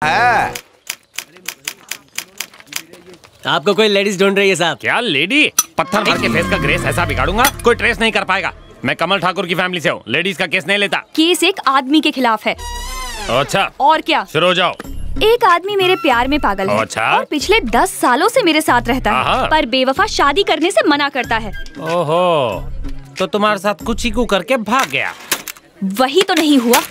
है। आपको कोई लेडीज ढूंढ रही है साहब? क्या लेडी? पत्थर मार के फेस का ग्रेस ऐसा बिगाड़ूंगा कोई ट्रेस नहीं कर पाएगा। मैं कमल ठाकुर की फैमिली से हूँ, लेडीज का केस नहीं लेता। केस एक आदमी के खिलाफ है। अच्छा, और क्या? शुरू हो जाओ। एक आदमी मेरे प्यार में पागल है। अच्छा? और पिछले 10 सालों से मेरे साथ रहता है, पर बेवफा शादी करने से मना करता है। ओहो, तो तुम्हारे साथ कुछ ही करके भाग गया? वही तो नहीं हुआ,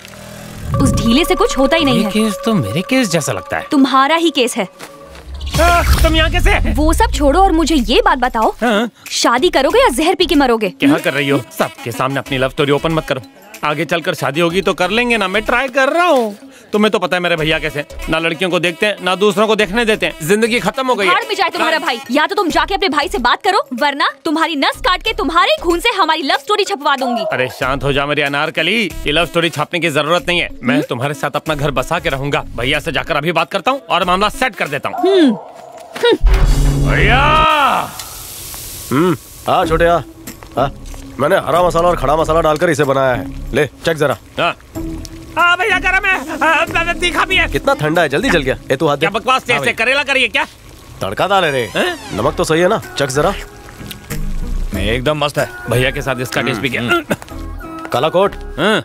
उस ढीले से कुछ होता ही नहीं है। केस तो मेरे केस जैसा लगता है। तुम्हारा ही केस है। तुम यहाँ कैसे? वो सब छोड़ो और मुझे ये बात बताओ, शादी करोगे या जहर पी के मरोगे? क्या कर रही हो? सबके सामने अपनी लव स्टोरी ओपन मत करो। आगे चलकर शादी होगी तो कर लेंगे ना, मैं ट्राई कर रहा हूँ। तुम्हें तो पता है मेरे भैया कैसे, ना लड़कियों को देखते हैं ना दूसरों को देखने देते हैं। जिंदगी खत्म हो गई है। भाड़ में जाए तुम्हारा भाई। या तो तुम जाके अपने भाई से बात करो, वरना तुम्हारी नस काट के तुम्हारे खून से हमारी लव स्टोरी छपवा दूंगी। अरे शांत हो जा मेरी अनारकली, ये लव स्टोरी छापने की जरूरत नहीं है। मैं तुम्हारे साथ अपना घर बसा के रहूंगा। भैया से जाकर अभी बात करता हूँ और मामला सेट कर देता हूँ। भैया। हाँ छोटे हाँ, मैंने हरा मसाला और खड़ा मसाला डालकर इसे बनाया है, ले चेक जरा। हाँ भैया गरम है, तीखा भी है। कितना ठंडा है, जल्दी जल गया। ए तू हाथ दे। क्या बकवास से करेला करिए क्या? तड़का डाले रे, नमक तो सही है ना? चेक जरा। एकदम मस्त है। भैया के साथ इसका टेस्ट भी क्या? काला कोट,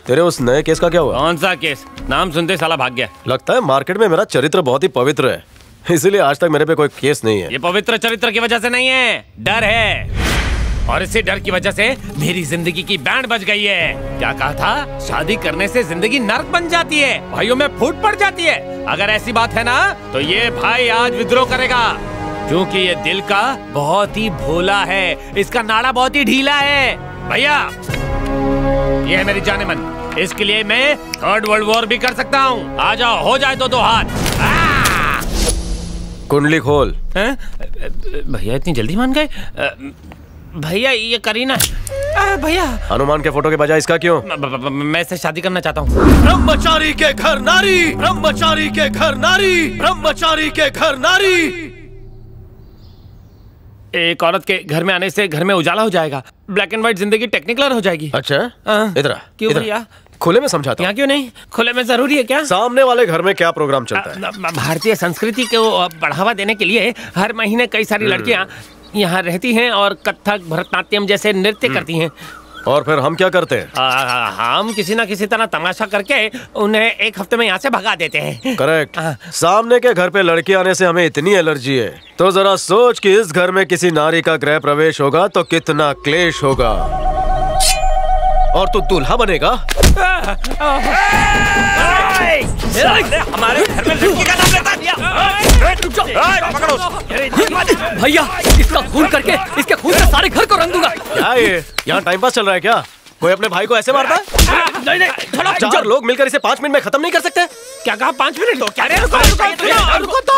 तेरे उस नए केस का क्या हुआ? कौन सा केस? नाम सुनते साला भाग गया। लगता है मार्केट में मेरा चरित्र बहुत ही पवित्र है, इसीलिए आज तक मेरे पे कोई केस नहीं है। ये पवित्र चरित्र की वजह से नहीं है, डर है। और इसी डर की वजह से मेरी जिंदगी की बैंड बज गई है। क्या कहा था? शादी करने से जिंदगी नर्क बन जाती है, भाइयों में फूट पड़ जाती है। अगर ऐसी बात है ना तो ये भाई आज विद्रोह करेगा, क्योंकि ये दिल का बहुत ही भोला है, इसका नाड़ा बहुत ही ढीला है। भैया ये है मेरी जाने मन, इसके लिए मैं 3rd वर्ल्ड वॉर भी कर सकता हूँ। आ जाओ, हो जाए तो 2 हाथ। कुंडली खोल। भैया इतनी जल्दी मान गए? भैया ये करीना भैया। हनुमान के फोटो के बजाय इसका क्यों? मैं इससे शादी करना चाहता हूँ। ब्रह्मचारी के घर नारी, ब्रह्मचारी के घर नारी, ब्रह्मचारी के घर नारी। एक औरत के घर में आने से घर में उजाला हो जाएगा, ब्लैक एंड व्हाइट जिंदगी टेक्निकलर हो जाएगी। अच्छा, इधर क्यों भैया? खुले में समझाता हूँ। यहाँ क्यों नहीं? खुले में जरूरी है क्या? सामने वाले घर में क्या प्रोग्राम चलता है? भारतीय संस्कृति को बढ़ावा देने के लिए हर महीने कई सारी लड़कियाँ यहाँ रहती हैं और कथक भरतनाट्यम जैसे नृत्य करती हैं। और फिर हम क्या करते हैं? हम किसी ना किसी तरह तमाशा करके उन्हें एक हफ्ते में यहाँ से भगा देते हैं। करेक्ट। सामने के घर पे लड़की आने से हमें इतनी एलर्जी है, तो जरा सोच कि इस घर में किसी नारी का गृह प्रवेश होगा तो कितना क्लेश होगा। और तू दूल्हा बनेगा। हमारे घर में लड़की का नाम लेता है। भैया इसका खून करके इसके खून से सारे घर को रंग दूंगा। क्या ये यहाँ टाइम पास चल रहा है क्या? कोई अपने भाई को ऐसे मारता है? नहीं, 4 लोग मिलकर इसे 5 मिनट में खत्म नहीं कर सकते? क्या कहा? 5 मिनट? तो क्या? रुको तो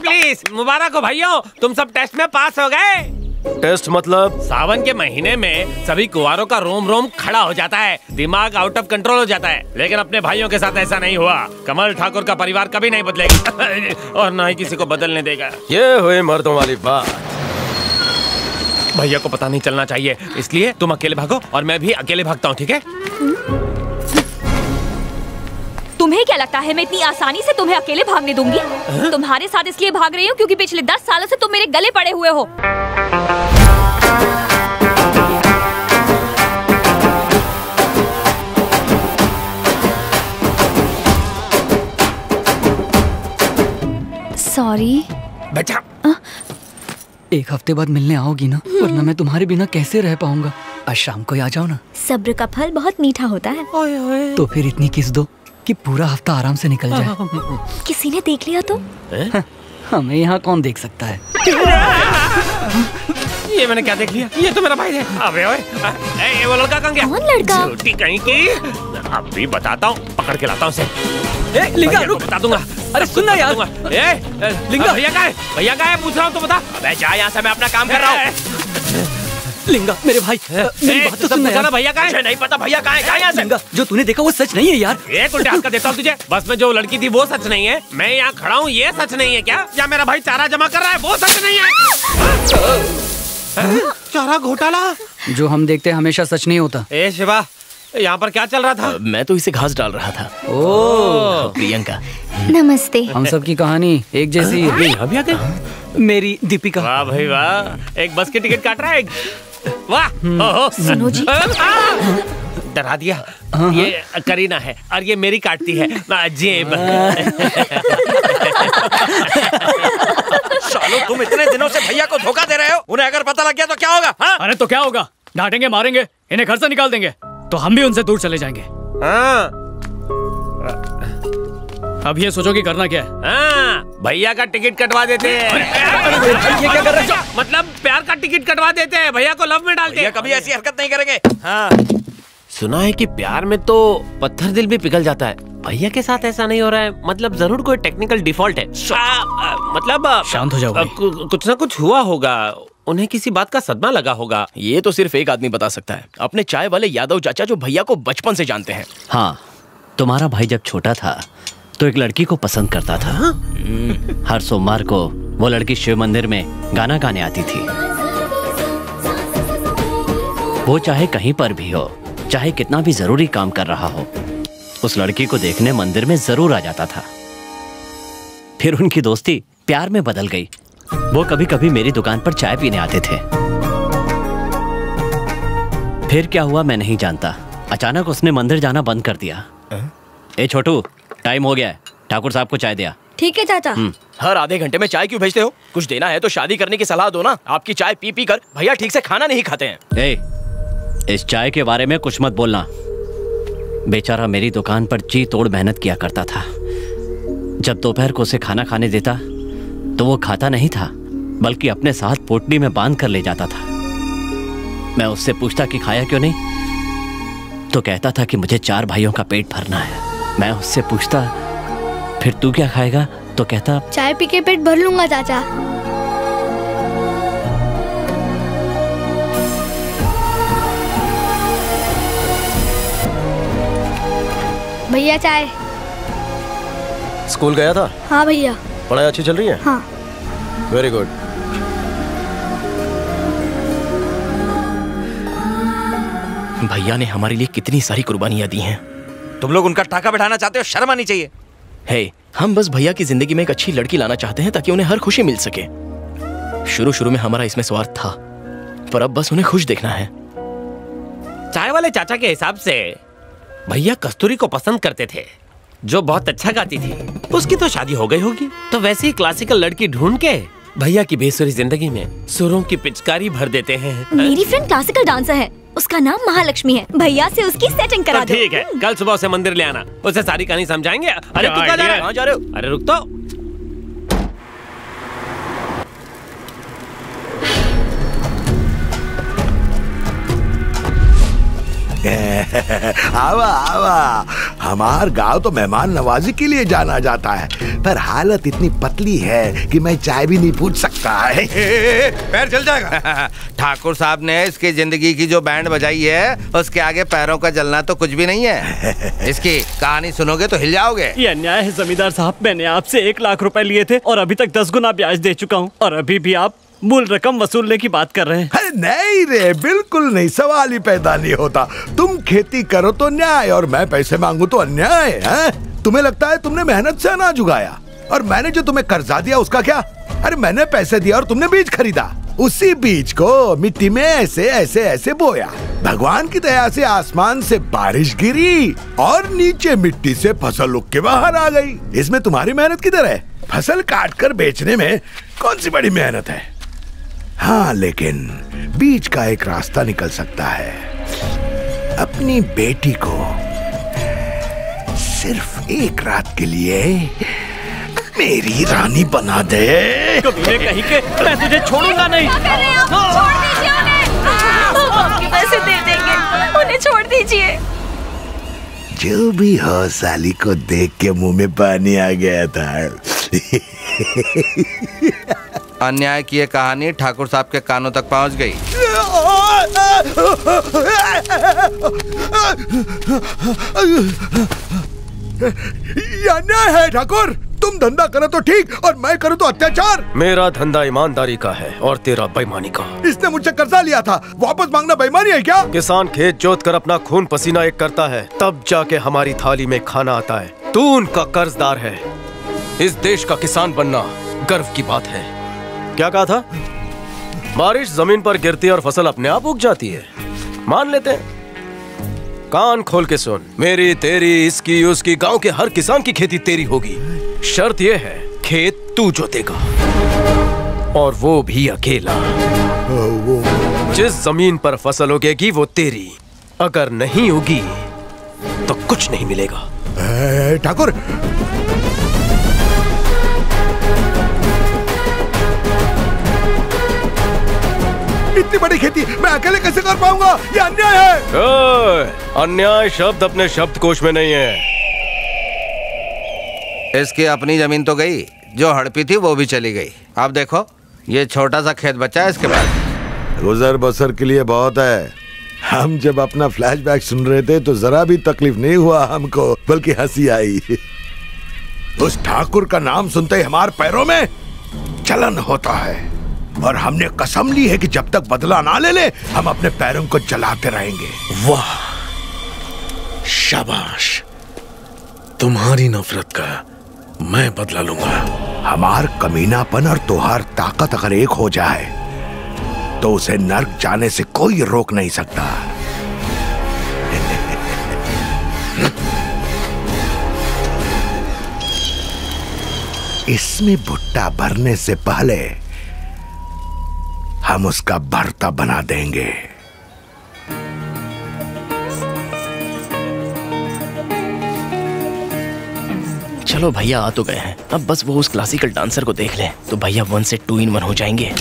प्लीज। मुबारक हो भाइयों, तुम सब टेस्ट में पास हो गए। टेस्ट मतलब? सावन के महीने में सभी कुंवारों का रोम रोम खड़ा हो जाता है, दिमाग आउट ऑफ कंट्रोल हो जाता है। लेकिन अपने भाइयों के साथ ऐसा नहीं हुआ। कमल ठाकुर का परिवार कभी नहीं बदलेगा और ना ही किसी को बदलने देगा। ये हुई मर्दों वाली बात। भैया को पता नहीं चलना चाहिए, इसलिए तुम अकेले भागो और मैं भी अकेले भागता हूँ, ठीक है? तुम्हें क्या लगता है मैं इतनी आसानी से तुम्हें अकेले भागने दूंगी? तुम्हारे साथ इसलिए भाग रही हूँ क्योंकि पिछले 10 सालों से तुम मेरे गले पड़े हुए हो। सॉरी बच्चा। एक हफ्ते बाद मिलने आओगी ना, वरना मैं तुम्हारे बिना कैसे रह पाऊंगा। आज शाम को आ जाओ ना। सब्र का फल बहुत मीठा होता है। ओए ओए। तो फिर इतनी किस दो कि पूरा हफ्ता आराम से निकल जाए। किसी ने देख लिया तो? हमें यहाँ कौन देख सकता है? ये मैंने क्या देख लिया? ये तो मेरा भाई है। अबे ओए, ये वो लड़का कहाँ गया? कौन लड़का? झूठी कहीं की। अभी बताता हूँ, पकड़ के लाता हूँ उसे। लिंगा रुक, बता दूंगा। अरे सुनना यार। लिंगा भैया कहाँ है? भैया कहाँ है? पूछ रहा हूँ तो बता। अबे जा यहाँ से, मैं अपना काम कर रहा हूँ। लिंगा मेरे भाई, मेरी बात तो सुनना यार। भैया कहाँ है? नहीं पता भैया कहाँ है? जा यहाँ से। लिंगा जो तूने देखा वो सच नहीं है यार। एक उल्टे हाथ का देता हूँ तुझे। बस में जो लड़की थी वो सच नहीं है, मैं यहाँ खड़ा हूँ ये सच नहीं है क्या? या मेरा भाई चारा जमा कर रहा है वो सच नहीं है? चारा घोटाला जो हम देखते हमेशा सच नहीं होता। ए शिवा, यहाँ पर क्या चल रहा था? मैं तो इसे घास डाल रहा था। ओ प्रियंका, नमस्ते। हम सब की कहानी एक जैसी है। यहाँ भी आ गए? मेरी दीपिका। वाह भाई वाह, एक बस की टिकट काट रहा है। वाह। ओहो। सुनो जी। डरा दिया। ये करीना है और ये मेरी काटती है जेब। सालो तुम इतने दिनों से भैया को धोखा दे रहे हो, उन्हें अगर पता लग गया तो क्या होगा? हाँ? अरे तो क्या होगा, डांटेंगे मारेंगे, इन्हें घर से निकाल देंगे, तो हम भी उनसे दूर चले जाएंगे। हाँ। अब ये सोचो कि करना क्या है। हाँ, भैया का टिकट कटवा देते हैं। ये क्या कर रहे हो? मतलब प्यार का टिकट कटवा देते हैं, भैया को लव में डालते हैं। कभी ऐसी हरकत नहीं करेंगे। हाँ। सुना है कि प्यार में तो पत्थर दिल भी पिघल जाता है, भैया के साथ ऐसा नहीं हो रहा है। मतलब जरूर कोई टेक्निकल डिफॉल्ट है। मतलब शांत हो जाओ भाई। कुछ ना कुछ हुआ होगा, उन्हें किसी बात का सदमा लगा होगा। ये तो सिर्फ एक आदमी बता सकता है, अपने चाय वाले यादव चाचा जो भैया को बचपन से जानते हैं। हाँ, तुम्हारा भाई जब छोटा था तो एक लड़की को पसंद करता था। हर सोमवार को वो लड़की शिव मंदिर में गाना गाने आती थी। वो चाहे कहीं पर भी हो, चाहे कितना भी जरूरी काम कर रहा हो, उस लड़की को देखने मंदिर में जरूर आ जाता था। फिर उनकी दोस्ती प्यार में बदल गई। वो कभी कभी मेरी दुकान पर चाय पीने आते थे। फिर क्या हुआ मैं नहीं जानता, अचानक उसने मंदिर जाना बंद कर दिया। ए छोटू, टाइम हो गया है, ठाकुर साहब को चाय दिया। ठीक है चाचा। हर आधे घंटे में चाय क्यों भेजते हो? कुछ देना है तो शादी करने की सलाह दो ना। आपकी चाय पी पी कर भैया ठीक से खाना नहीं खाते हैं। ए, इस चाय के बारे में कुछ मत बोलना। बेचारा मेरी दुकान पर जी तोड़ मेहनत किया करता था। जब दोपहर को उसे खाना खाने देता तो वो खाता नहीं था, बल्कि अपने साथ पोटली में बांध कर ले जाता था। मैं उससे पूछता कि खाया क्यों नहीं, तो कहता था कि मुझे 4 भाइयों का पेट भरना है। मैं उससे पूछता फिर तू क्या खाएगा, तो कहता चाय पी के पेट भर लूंगा चाचा। भैया चाय। स्कूल गया था? हाँ भैया। पढ़ाई अच्छी चल रही है? हाँ। Very good. भैया ने हमारे लिए कितनी सारी कुर्बानियां दी हैं। तुम लोग उनका टाका बैठाना चाहते हो, शर्म आनी चाहिए। हे, हम बस भैया की जिंदगी में एक अच्छी लड़की लाना चाहते हैं ताकि उन्हें हर खुशी मिल सके। शुरू शुरू में हमारा इसमें स्वार्थ था, पर अब बस उन्हें खुश देखना है। चाय वाले चाचा के हिसाब से भैया कस्तूरी को पसंद करते थे, जो बहुत अच्छा गाती थी। उसकी तो शादी हो गई होगी, तो वैसे ही क्लासिकल लड़की ढूंढ के भैया की बेसुरी जिंदगी में सुरों की पिचकारी भर देते हैं। मेरी फ्रेंड क्लासिकल डांसर है, उसका नाम महालक्ष्मी है। भैया से उसकी सेटिंग करा दो। ठीक है, कल सुबह उसे मंदिर ले आना, उसे सारी कहानी समझाएंगे। अरे तू कहाँ जा रहा है? कहाँ जा रहे हो? अरे रुक तो। आवा आवा, हमार गांव तो मेहमान नवाजी के लिए जाना जाता है, पर हालत इतनी पतली है कि मैं चाय भी नहीं पूछ सकता है। पैर जल जाएगा। ठाकुर साहब ने इसकी जिंदगी की जो बैंड बजाई है, उसके आगे पैरों का जलना तो कुछ भी नहीं है। इसकी कहानी सुनोगे तो हिल जाओगे। ये अन्याय है जमींदार साहब, मैंने आपसे 1 लाख रुपए लिए थे और अभी तक 10 गुना ब्याज दे चुका हूँ, और अभी भी आप मूल रकम वसूलने की बात कर रहे हैं। अरे नहीं रे, बिल्कुल नहीं, सवाल ही पैदा नहीं होता। तुम खेती करो तो न्याय, और मैं पैसे मांगू तो अन्याय है? तुम्हें लगता है तुमने मेहनत से अनाज उगाया, और मैंने जो तुम्हें कर्जा दिया उसका क्या? अरे मैंने पैसे दिया और तुमने बीज खरीदा, उसी बीज को मिट्टी में ऐसे ऐसे ऐसे बोया। भगवान की दया से आसमान से बारिश गिरी और नीचे मिट्टी से फसल उग के बाहर आ गई। इसमें तुम्हारी मेहनत किधर है? फसल काट कर बेचने में कौन सी बड़ी मेहनत है? हाँ, लेकिन बीच का एक रास्ता निकल सकता है। अपनी बेटी को सिर्फ 1 रात के लिए मेरी रानी बना दे। कभी कहीं के मैं तुझे छोड़ूंगा नहीं। क्या कर रहे हैं आप? छोड़ दीजिए उन्हें। हम आपके पैसे दे देंगे, उन्हें छोड़ दीजिए। जो भी हो, साली को देख के मुंह में पानी आ गया था। अन्याय की ये कहानी ठाकुर साहब के कानों तक पहुंच गई। ये अन्याय है ठाकुर, तुम धंधा करो तो ठीक और मैं करूँ तो अत्याचार। मेरा धंधा ईमानदारी का है और तेरा बेईमानी का। इसने मुझसे कर्जा लिया था, वापस मांगना बेईमानी है क्या? किसान खेत जोत कर अपना खून पसीना एक करता है, तब जाके हमारी थाली में खाना आता है। तू उनका कर्जदार है। इस देश का किसान बनना गर्व की बात है। क्या कहा था? बारिश जमीन पर गिरती है और फसल अपने आप उग जाती है, मान लेते हैं। कान खोल के सुन, मेरी तेरी इसकी उसकी गांव के हर किसान की खेती तेरी होगी। शर्त यह है, खेत तू जोतेगा और वो भी अकेला। जिस जमीन पर फसल उगेगी वो तेरी, अगर नहीं उगी तो कुछ नहीं मिलेगा। ठाकुर, इतनी बड़ी खेती मैं अकेले कैसे कर पाऊंगा? ये अन्याय है। अन्याय शब्द अपने शब्दकोश में नहीं है। इसकी अपनी जमीन तो गई, जो हड़पी थी वो भी चली गई। अब देखो ये छोटा सा खेत बचा है इसके पास। गुजर बसर के लिए बहुत है। हम जब अपना फ्लैशबैक सुन रहे थे तो जरा भी तकलीफ नहीं हुआ हमको, बल्कि हंसी आई। उस ठाकुर का नाम सुनते ही हमारे पैरों में जलन होता है और हमने कसम ली है कि जब तक बदला ना ले ले हम अपने पैरों को जलाते रहेंगे। वाह, शाबाश, तुम्हारी नफरत का मैं बदला लूंगा। हमार कमीनापन और तुहार ताकत अगर एक हो जाए तो उसे नर्क जाने से कोई रोक नहीं सकता। इसमें भुट्टा भरने से पहले हम उसका भरता बना देंगे। चलो भैया आ तो गए हैं, अब बस वो उस क्लासिकल डांसर को देख ले तो भैया 1 से 2 in 1 हो जाएंगे।